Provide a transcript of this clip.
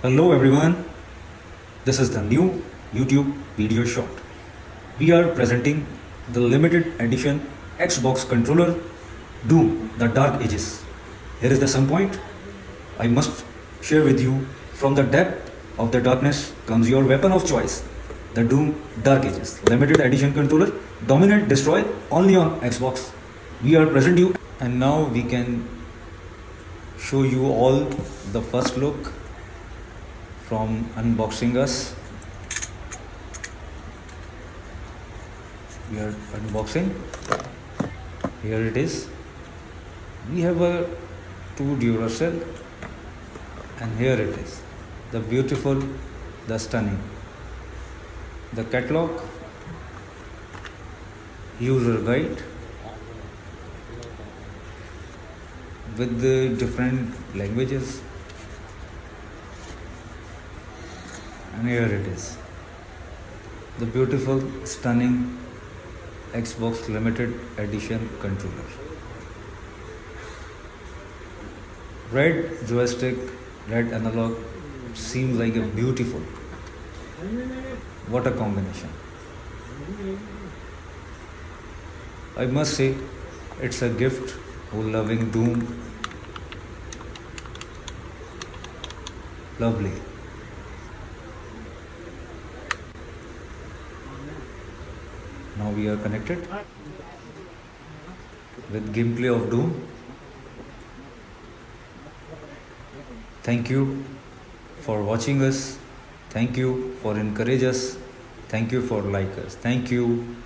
Hello everyone, this is the new YouTube video short. We are presenting the limited edition Xbox controller Doom The Dark Ages. Here is the sum point. I must share with you, from the depth of the darkness comes your weapon of choice, the Doom Dark Ages limited edition controller. Dominate, destroy only on Xbox. We are present you, and now we can show you all the first look from unboxing us. We are unboxing. Here it is. We have a 2 Duracell, and here it is. The beautiful, the stunning. The catalog, user guide with the different languages, and here it is. The beautiful, stunning Xbox limited edition controller. Red joystick, red analog. It seems like a beautiful. What a combination. I must say, it's a gift who loving Doom. Lovely. Now we are connected with gameplay of Doom. Thank you for watching us. Thank you for encourage us. Thank you for like us. Thank you.